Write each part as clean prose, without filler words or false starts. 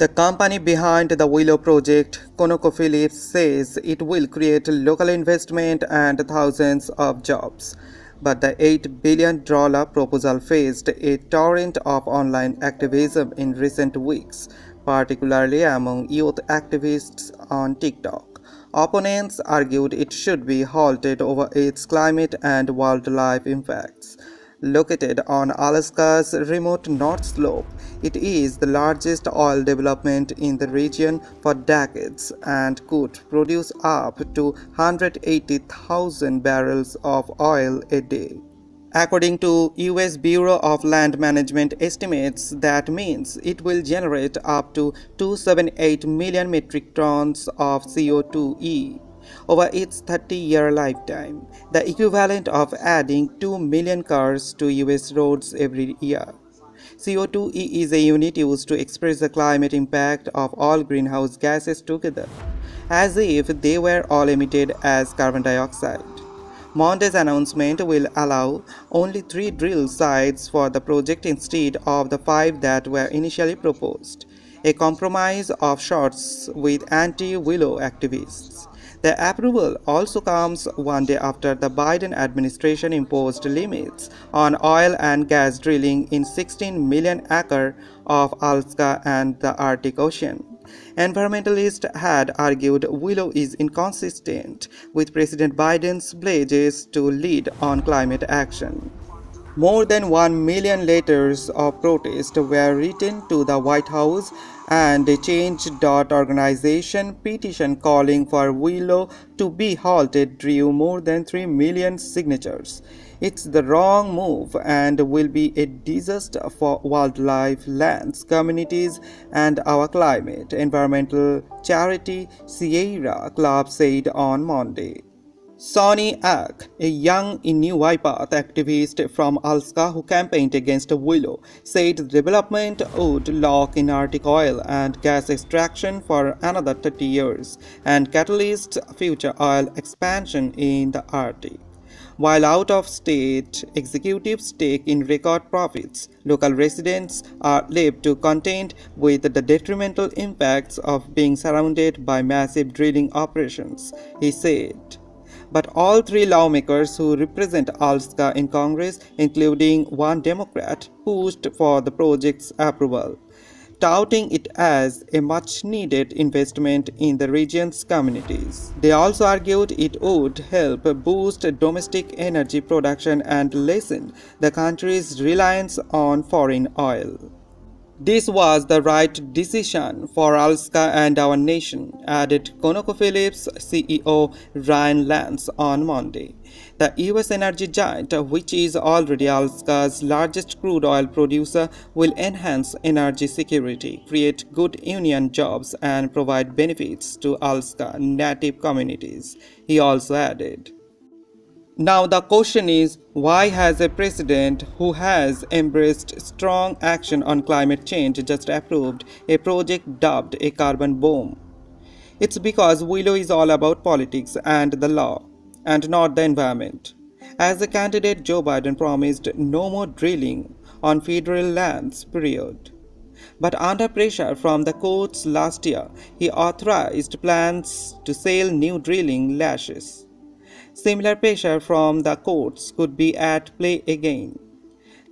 The company behind the Willow project, ConocoPhillips, says it will create local investment and thousands of jobs. But the $8 billion proposal faced a torrent of online activism in recent weeks, particularly among youth activists on TikTok. Opponents argued it should be halted over its climate and wildlife impacts. Located on Alaska's remote North Slope, it is the largest oil development in the region for decades and could produce up to 180,000 barrels of oil a day. According to US Bureau of Land Management estimates, that means it will generate up to 278 million metric tons of CO2e over its 30-year lifetime, the equivalent of adding 2 million cars to US roads every year. CO2e is a unit used to express the climate impact of all greenhouse gases together, as if they were all emitted as carbon dioxide. Monday's announcement will allow only 3 drill sites for the project instead of the 5 that were initially proposed, a compromise of sorts with anti-Willow activists. The approval also comes one day after the Biden administration imposed limits on oil and gas drilling in 16 million acres of Alaska and the Arctic Ocean. Environmentalists had argued Willow is inconsistent with President Biden's pledges to lead on climate action. More than 1 million letters of protest were written to the White House, and a Change.org petition calling for Willow to be halted drew more than 3 million signatures. It's the wrong move and will be a disaster for wildlife, lands, communities, and our climate, environmental charity Sierra Club said on Monday. Sonny Ack, a young Inuit activist from Alaska who campaigned against Willow, said the development would lock in Arctic oil and gas extraction for another 30 years and catalyst future oil expansion in the Arctic. While out-of-state executives take in record profits, local residents are left to contend with the detrimental impacts of being surrounded by massive drilling operations, he said. But all 3 lawmakers who represent Alaska in Congress, including one Democrat, pushed for the project's approval, touting it as a much-needed investment in the region's communities. They also argued it would help boost domestic energy production and lessen the country's reliance on foreign oil. This was the right decision for Alaska and our nation, added ConocoPhillips CEO Ryan Lance on Monday. The U.S. energy giant, which is already Alaska's largest crude oil producer, will enhance energy security, create good union jobs, and provide benefits to Alaska Native communities, he also added. Now the question is, why has a president who has embraced strong action on climate change just approved a project dubbed a carbon bomb? It's because Willow is all about politics and the law, and not the environment. As the candidate Joe Biden promised no more drilling on federal lands, period. But under pressure from the courts last year, he authorized plans to sell new drilling leases. Similar pressure from the courts could be at play again.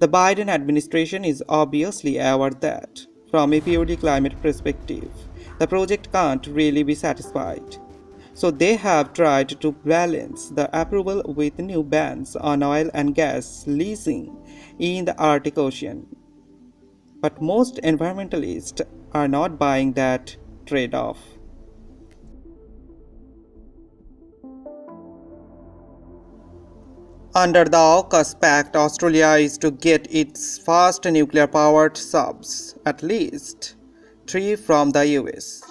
The Biden administration is obviously aware that, from a purely climate perspective, the project can't really be satisfied. So they have tried to balance the approval with new bans on oil and gas leasing in the Arctic Ocean. But most environmentalists are not buying that trade-off. Under the AUKUS Pact, Australia is to get its first nuclear-powered subs, at least 3 from the US.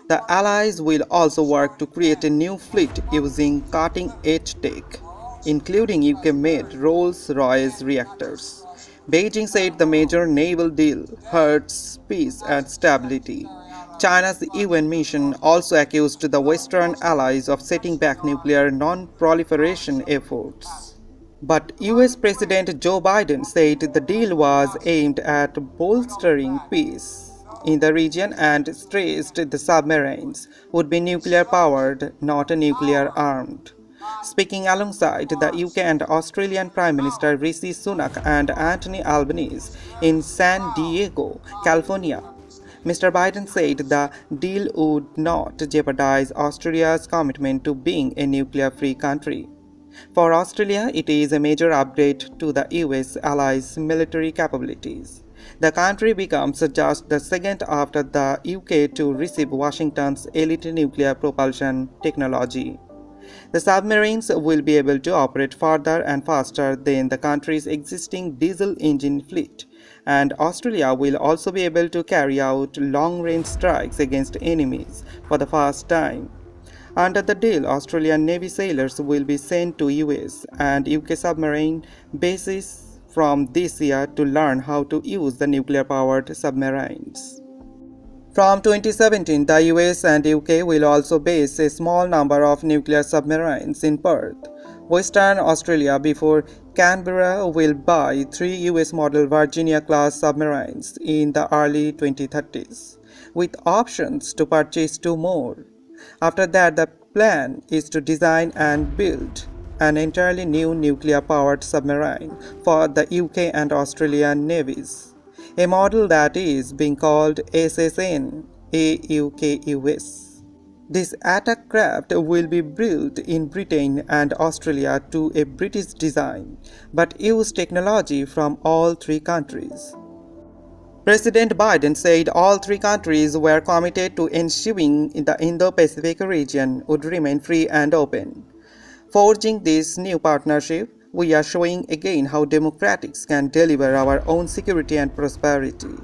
The allies will also work to create a new fleet using cutting-edge tech, including UK-made Rolls-Royce reactors. Beijing said the major naval deal hurts peace and stability. China's UN mission also accused the Western allies of setting back nuclear non-proliferation efforts. But US President Joe Biden said the deal was aimed at bolstering peace. in the region and stressed the submarines would be nuclear-powered, not nuclear-armed. Speaking alongside the UK and Australian Prime Minister Rishi Sunak and Anthony Albanese in San Diego, California, Mr. Biden said the deal would not jeopardize Australia's commitment to being a nuclear-free country. For Australia, it is a major upgrade to the US allies' military capabilities. The country becomes just the second after the UK to receive Washington's elite nuclear propulsion technology. The submarines will be able to operate further and faster than the country's existing diesel engine fleet, and Australia will also be able to carry out long-range strikes against enemies for the first time. Under the deal, Australian Navy sailors will be sent to US and UK submarine bases from this year to learn how to use the nuclear-powered submarines. From 2017, the US and UK will also base a small number of nuclear submarines in Perth, Western Australia, before Canberra will buy 3 US model Virginia-class submarines in the early 2030s, with options to purchase 2 more. After that, the plan is to design and build an entirely new nuclear-powered submarine for the UK and Australian navies, a model that is being called SSN AUKUS. This attack craft will be built in Britain and Australia to a British design, but use technology from all 3 countries. President Biden said all 3 countries were committed to ensuring the Indo-Pacific region would remain free and open. Forging this new partnership, we are showing again how democrats can deliver our own security and prosperity,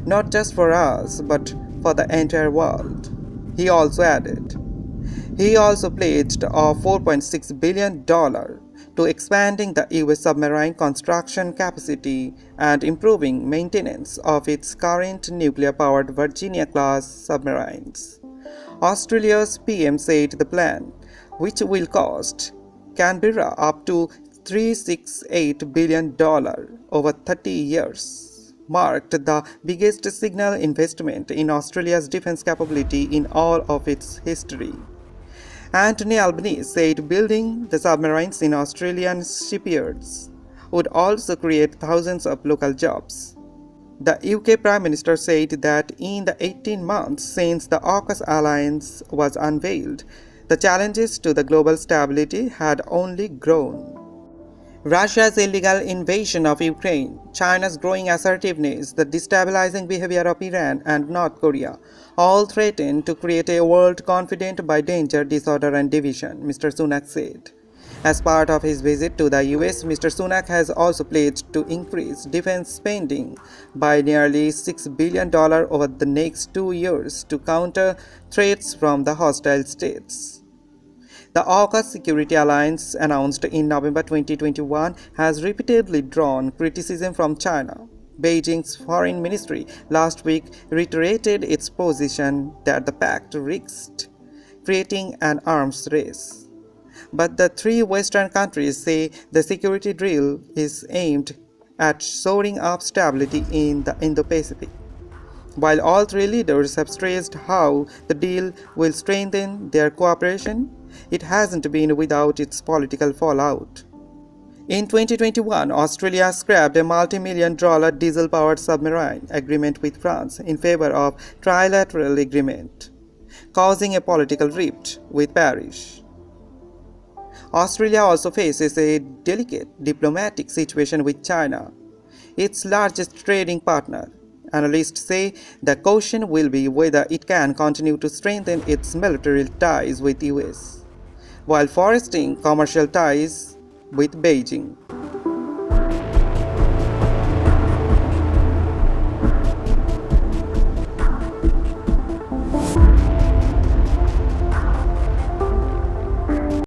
not just for us, but for the entire world, he also added. He also pledged a $4.6 billion to expanding the US submarine construction capacity and improving maintenance of its current nuclear-powered Virginia-class submarines. Australia's PM said the plan, which will cost Canberra up to $368 billion over 30 years, marked the biggest single investment in Australia's defense capability in all of its history. Anthony Albanese said building the submarines in Australian shipyards would also create thousands of local jobs. The UK Prime Minister said that in the 18 months since the AUKUS alliance was unveiled, the challenges to the global stability had only grown. Russia's illegal invasion of Ukraine, China's growing assertiveness, the destabilizing behavior of Iran and North Korea all threaten to create a world confident by danger, disorder and division, Mr. Sunak said. As part of his visit to the US, Mr. Sunak has also pledged to increase defense spending by nearly $6 billion over the next 2 years to counter threats from the hostile states. The AUKUS security alliance, announced in November 2021, has repeatedly drawn criticism from China. Beijing's foreign ministry last week reiterated its position that the pact risked creating an arms race. But the 3 Western countries say the security drill is aimed at shoring up stability in the Indo-Pacific. While all 3 leaders have stressed how the deal will strengthen their cooperation, it hasn't been without its political fallout. In 2021, Australia scrapped a multi-million-dollar diesel-powered submarine agreement with France in favor of trilateral agreement, causing a political rift with Paris. Australia also faces a delicate diplomatic situation with China, its largest trading partner. Analysts say the question will be whether it can continue to strengthen its military ties with the US, while fostering commercial ties with Beijing.